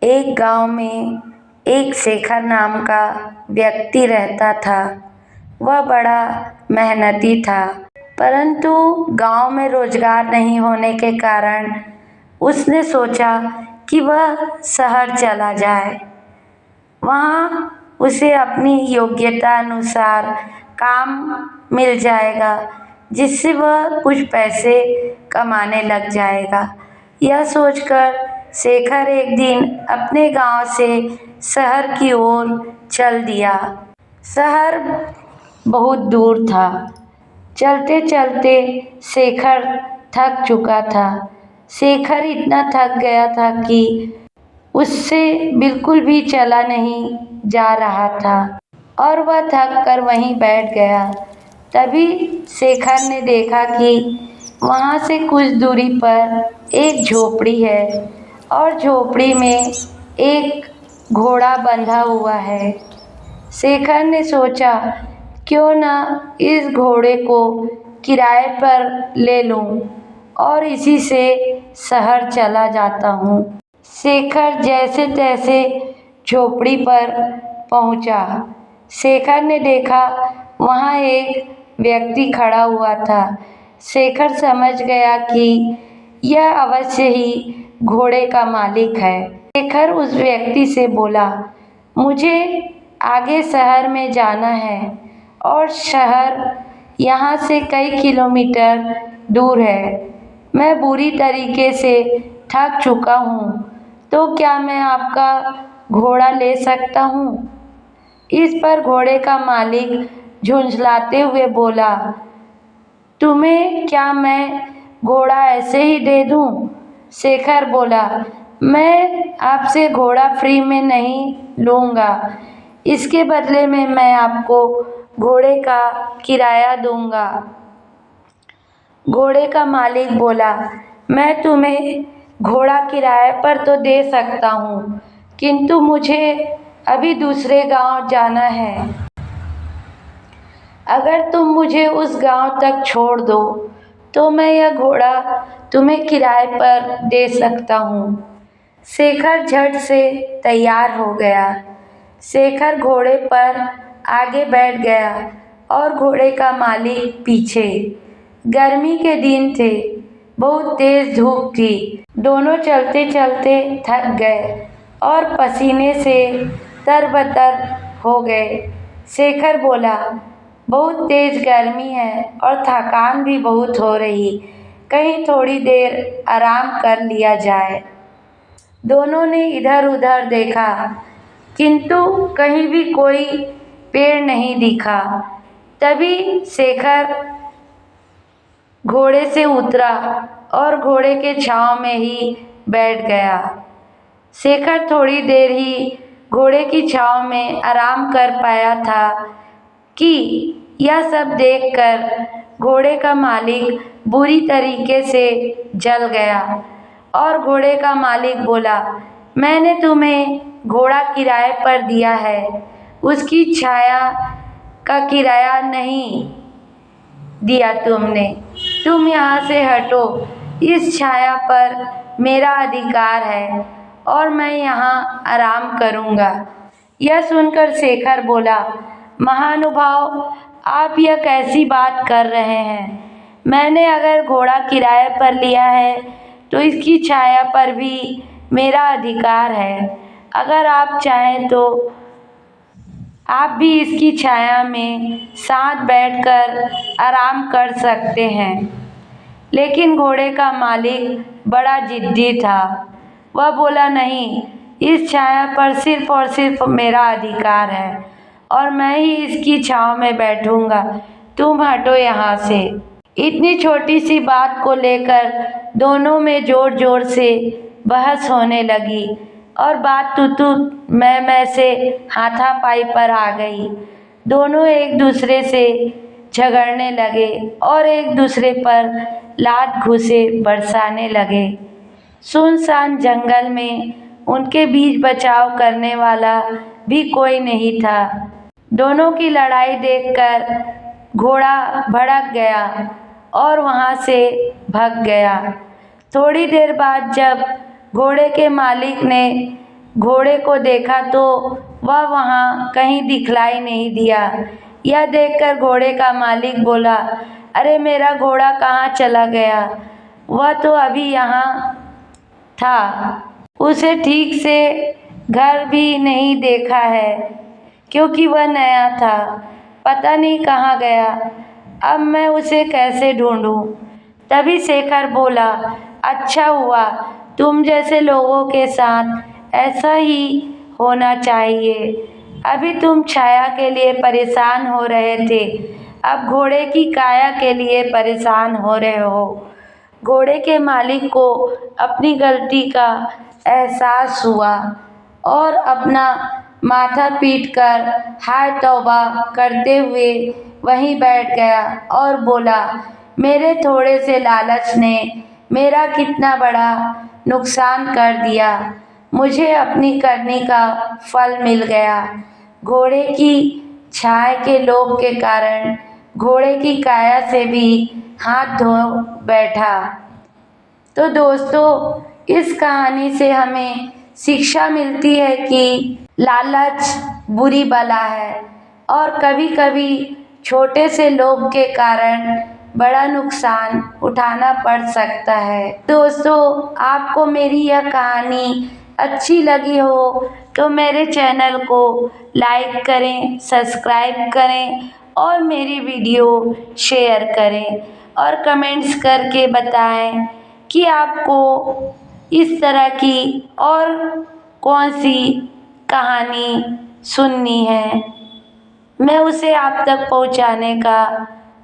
एक गांव में एक शेखर नाम का व्यक्ति रहता था। वह बड़ा मेहनती था, परंतु गांव में रोजगार नहीं होने के कारण उसने सोचा कि वह शहर चला जाए। वहाँ उसे अपनी योग्यता अनुसार काम मिल जाएगा, जिससे वह कुछ पैसे कमाने लग जाएगा। यह सोचकर शेखर एक दिन अपने गांव से शहर की ओर चल दिया। शहर बहुत दूर था। चलते चलते शेखर थक चुका था। शेखर इतना थक गया था कि उससे बिल्कुल भी चला नहीं जा रहा था और वह थक कर वहीं बैठ गया। तभी शेखर ने देखा कि वहाँ से कुछ दूरी पर एक झोपड़ी है और झोपड़ी में एक घोड़ा बंधा हुआ है। शेखर ने सोचा, क्यों न इस घोड़े को किराए पर ले लूं और इसी से शहर चला जाता हूँ। शेखर जैसे तैसे झोपड़ी पर पहुँचा। शेखर ने देखा वहाँ एक व्यक्ति खड़ा हुआ था। शेखर समझ गया कि यह अवश्य ही घोड़े का मालिक है। शेखर उस व्यक्ति से बोला, मुझे आगे शहर में जाना है और शहर यहाँ से कई किलोमीटर दूर है। मैं बुरी तरीके से थक चुका हूँ, तो क्या मैं आपका घोड़ा ले सकता हूँ? इस पर घोड़े का मालिक झुंझलाते हुए बोला, तुम्हें क्या मैं घोड़ा ऐसे ही दे दूँ? शेखर बोला, मैं आपसे घोड़ा फ्री में नहीं लूँगा। इसके बदले में मैं आपको घोड़े का किराया दूँगा। घोड़े का मालिक बोला, मैं तुम्हें घोड़ा किराए पर तो दे सकता हूँ, किंतु मुझे अभी दूसरे गांव जाना है। अगर तुम मुझे उस गांव तक छोड़ दो तो मैं यह घोड़ा तुम्हें किराए पर दे सकता हूँ। शेखर झट से तैयार हो गया। शेखर घोड़े पर आगे बैठ गया और घोड़े का मालिक पीछे। गर्मी के दिन थे, बहुत तेज धूप थी। दोनों चलते चलते थक गए और पसीने से तरबतर हो गए। शेखर बोला, बहुत तेज गर्मी है और थकान भी बहुत हो रही, कहीं थोड़ी देर आराम कर लिया जाए। दोनों ने इधर उधर देखा, किंतु कहीं भी कोई पेड़ नहीं दिखा। तभी शेखर घोड़े से उतरा और घोड़े के छांव में ही बैठ गया। शेखर थोड़ी देर ही घोड़े की छांव में आराम कर पाया था कि यह सब देखकर घोड़े का मालिक बुरी तरीके से जल गया और घोड़े का मालिक बोला, मैंने तुम्हें घोड़ा किराए पर दिया है, उसकी छाया का किराया नहीं दिया तुमने। तुम यहाँ से हटो, इस छाया पर मेरा अधिकार है और मैं यहाँ आराम करूँगा। यह सुनकर शेखर बोला, महानुभाव, आप यह कैसी बात कर रहे हैं? मैंने अगर घोड़ा किराए पर लिया है तो इसकी छाया पर भी मेरा अधिकार है। अगर आप चाहें तो आप भी इसकी छाया में साथ बैठकर आराम कर सकते हैं। लेकिन घोड़े का मालिक बड़ा जिद्दी था। वह बोला, नहीं, इस छाया पर सिर्फ और सिर्फ मेरा अधिकार है और मैं ही इसकी छांव में बैठूंगा। तुम हटो यहाँ से। इतनी छोटी सी बात को लेकर दोनों में जोर जोर से बहस होने लगी और बात तू मैं से हाथापाई पर आ गई। दोनों एक दूसरे से झगड़ने लगे और एक दूसरे पर लात घूंसे बरसाने लगे। सुनसान जंगल में उनके बीच बचाव करने वाला भी कोई नहीं था। दोनों की लड़ाई देखकर घोड़ा भड़क गया और वहाँ से भाग गया। थोड़ी देर बाद जब घोड़े के मालिक ने घोड़े को देखा तो वह वहाँ कहीं दिखलाई नहीं दिया। यह देखकर घोड़े का मालिक बोला, अरे मेरा घोड़ा कहाँ चला गया? वह तो अभी यहाँ था। उसे ठीक से घर भी नहीं देखा है क्योंकि वह नया था। पता नहीं कहाँ गया। अब मैं उसे कैसे ढूंढूं? तभी शेखर बोला, अच्छा हुआ, तुम जैसे लोगों के साथ ऐसा ही होना चाहिए। अभी तुम छाया के लिए परेशान हो रहे थे, अब घोड़े की काया के लिए परेशान हो रहे हो। घोड़े के मालिक को अपनी गलती का एहसास हुआ और अपना माथा पीटकर हाय तौबा करते हुए वहीं बैठ गया और बोला, मेरे थोड़े से लालच ने मेरा कितना बड़ा नुकसान कर दिया। मुझे अपनी करनी का फल मिल गया। घोड़े की छाया के लोभ के कारण घोड़े की काया से भी हाथ धो बैठा। तो दोस्तों, इस कहानी से हमें शिक्षा मिलती है कि लालच बुरी बला है और कभी कभी छोटे से लोभ के कारण बड़ा नुकसान उठाना पड़ सकता है। दोस्तों, आपको मेरी यह कहानी अच्छी लगी हो तो मेरे चैनल को लाइक करें, सब्सक्राइब करें और मेरी वीडियो शेयर करें और कमेंट्स करके बताएं कि आपको इस तरह की और कौन सी कहानी सुननी है। मैं उसे आप तक पहुंचाने का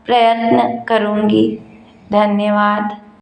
प्रयत्न करूंगी। धन्यवाद।